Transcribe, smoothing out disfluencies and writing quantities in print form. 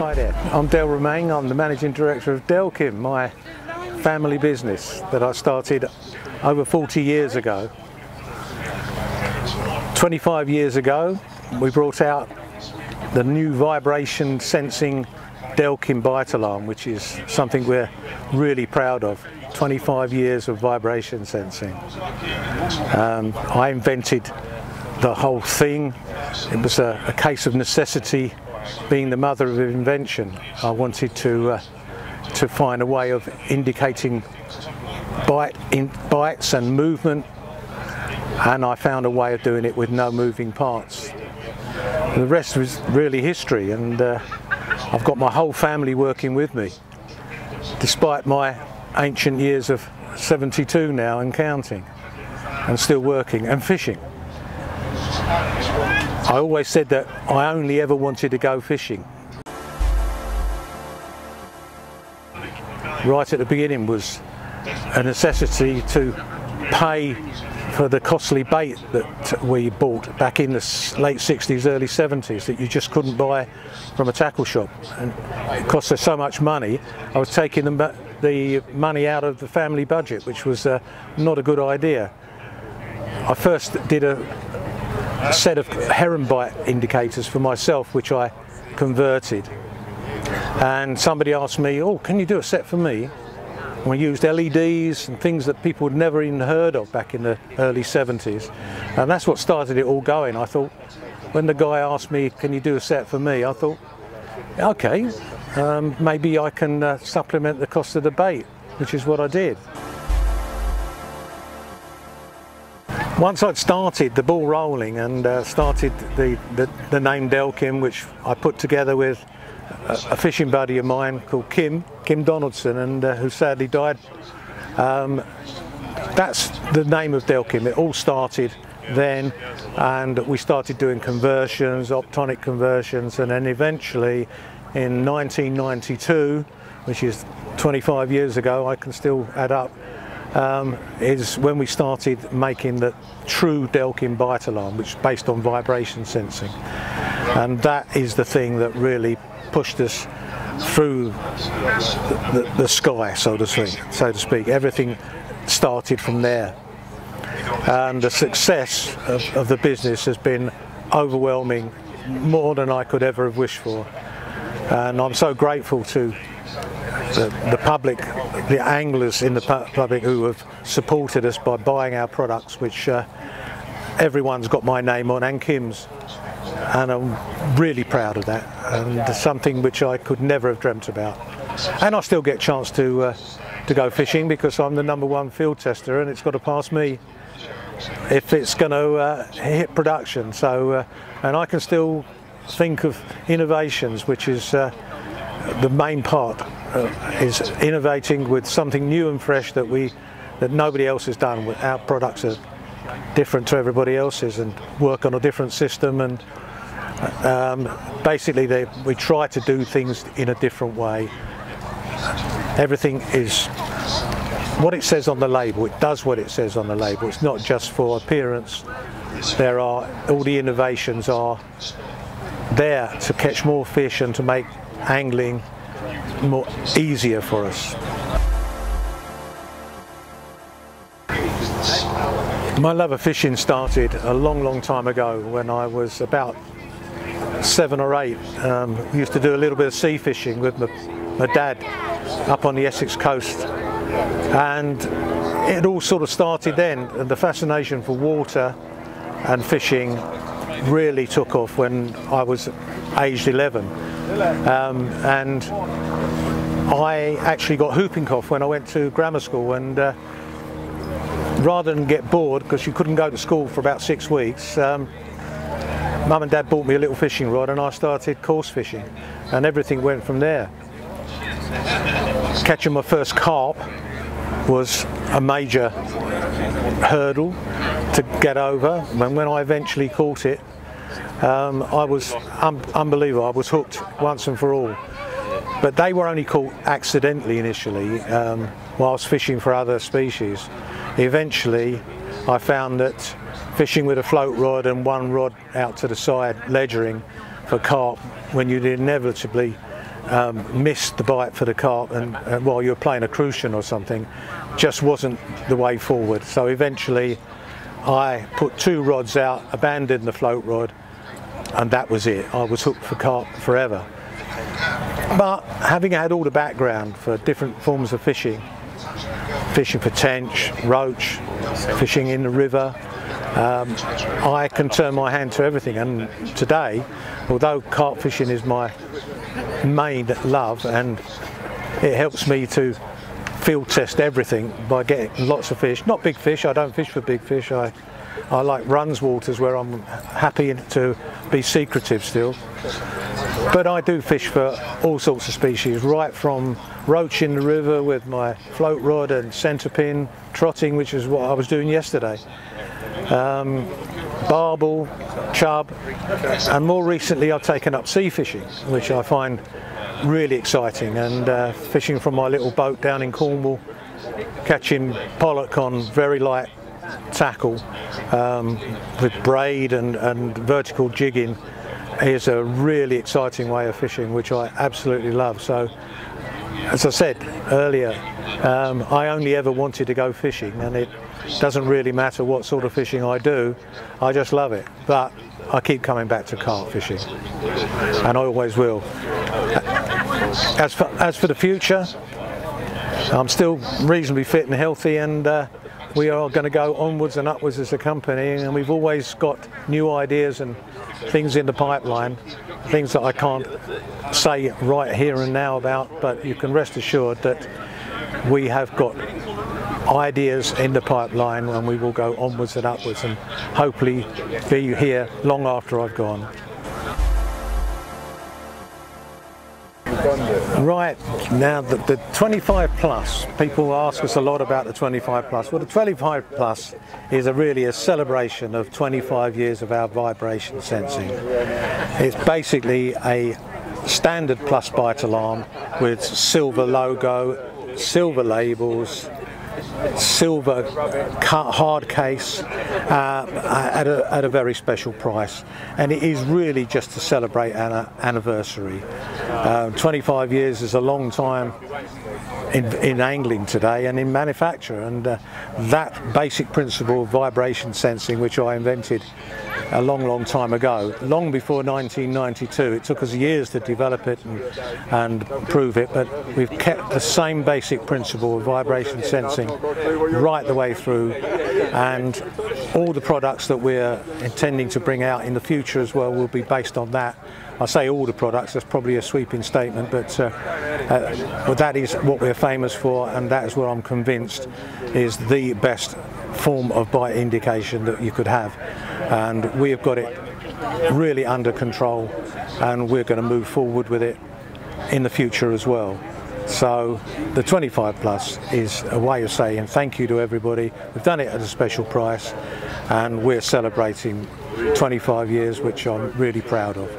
Hi there, I'm Romang. I'm the Managing Director of Delkim, my family business that I started over 40 years ago. 25 years ago, we brought out the new vibration sensing Delkim bite alarm, which is something we're really proud of. 25 years of vibration sensing. I invented the whole thing. It was a case of necessity. Being the mother of invention, I wanted to find a way of indicating bites and movement, and I found a way of doing it with no moving parts. The rest was really history, and I've got my whole family working with me, despite my ancient years of 72 now and counting, and still working and fishing. I always said that I only ever wanted to go fishing. Right at the beginning was a necessity to pay for the costly bait that we bought back in the late 60s, early 70s, that you just couldn't buy from a tackle shop. And it cost us so much money, I was taking the money out of the family budget, which was not a good idea. I first did a set of heron bite indicators for myself, which I converted, and somebody asked me, "Oh, can you do a set for me?" And we used LEDs and things that people had never even heard of back in the early 70s, and that's what started it all going. I thought, when the guy asked me, "Can you do a set for me?" I thought, okay, maybe I can supplement the cost of the bait, which is what I did. Once I'd started the ball rolling and started the name Delkim, which I put together with a fishing buddy of mine called Kim Donaldson, and who sadly died, that's the name of Delkim. It all started then, and we started doing conversions, optonic conversions, and then eventually in 1992, which is 25 years ago, I can still add up, is when we started making the true Delkim bite alarm, which is based on vibration sensing. And that is the thing that really pushed us through the sky, so to speak. Everything started from there. And the success of the business has been overwhelming, more than I could ever have wished for. And I'm so grateful to the public, the anglers in the public who have supported us by buying our products, which everyone's got my name on, and Kim's, and I'm really proud of that, and something which I could never have dreamt about. And I still get a chance to go fishing, because I'm the #1 field tester, and it's got to pass me if it's going to hit production. So and I can still think of innovations, which is the main part, is innovating with something new and fresh that nobody else has done. Our products are different to everybody else's and work on a different system, and basically we try to do things in a different way. Everything is what it says on the label. It does what it says on the label. It's not just for appearance. All the innovations are there to catch more fish and to make angling more easier for us. My love of fishing started a long time ago, when I was about 7 or 8. We used to do a little bit of sea fishing with my dad up on the Essex coast, and it all sort of started then. And the fascination for water and fishing really took off when I was aged 11, and I actually got whooping cough when I went to grammar school, and rather than get bored, because you couldn't go to school for about 6 weeks, Mum and Dad bought me a little fishing rod, and I started coarse fishing, and everything went from there. Catching my first carp was a major hurdle to get over, and when I eventually caught it, I was unbelievable. I was hooked once and for all. But they were only caught accidentally initially, whilst fishing for other species. Eventually I found that fishing with a float rod and one rod out to the side, ledgering for carp, when you'd inevitably missed the bite for the carp, and while you're playing a crucian or something, just wasn't the way forward. So eventually I put 2 rods out, abandoned the float rod, and that was it. I was hooked for carp forever. But having had all the background for different forms of fishing for tench, roach, fishing in the river, I can turn my hand to everything. And today, although carp fishing is my main love, and it helps me to field test everything by getting lots of fish, not big fish, I don't fish for big fish, I like runs waters where I'm happy to be secretive still. But I do fish for all sorts of species, right from roach in the river with my float rod and centre pin, trotting, which is what I was doing yesterday, barbel, chub, and more recently I've taken up sea fishing, which I find really exciting, and fishing from my little boat down in Cornwall, catching pollock on very light tackle with braid and vertical jigging is a really exciting way of fishing, which I absolutely love. So, as I said earlier, I only ever wanted to go fishing, and it doesn't really matter what sort of fishing I do, I just love it. But I keep coming back to carp fishing, and I always will. As for the future, I'm still reasonably fit and healthy, and we are going to go onwards and upwards as a company, and we've always got new ideas and things in the pipeline, things that I can't say right here and now about, but you can rest assured that we have got ideas in the pipeline, and we will go onwards and upwards and hopefully be here long after I've gone. Right, now the 25 plus, people ask us a lot about the 25 plus. Well, the 25 plus is really a celebration of 25 years of our vibration sensing. It's basically a standard plus bite alarm with silver logo, silver labels, silver hard case at a very special price, and it is really just to celebrate an anniversary. 25 years is a long time in angling today and in manufacture, and that basic principle of vibration sensing, which I invented a long time ago, long before 1992. It took us years to develop it and prove it, but we've kept the same basic principle of vibration sensing right the way through, and all the products that we're intending to bring out in the future as well will be based on that. I say all the products, that's probably a sweeping statement, but well, that is what we're famous for, and that is what I'm convinced is the best form of bite indication that you could have, and we have got it really under control, and we're going to move forward with it in the future as well. So the 25 plus is a way of saying thank you to everybody. We've done it at a special price, and we're celebrating 25 years, which I'm really proud of.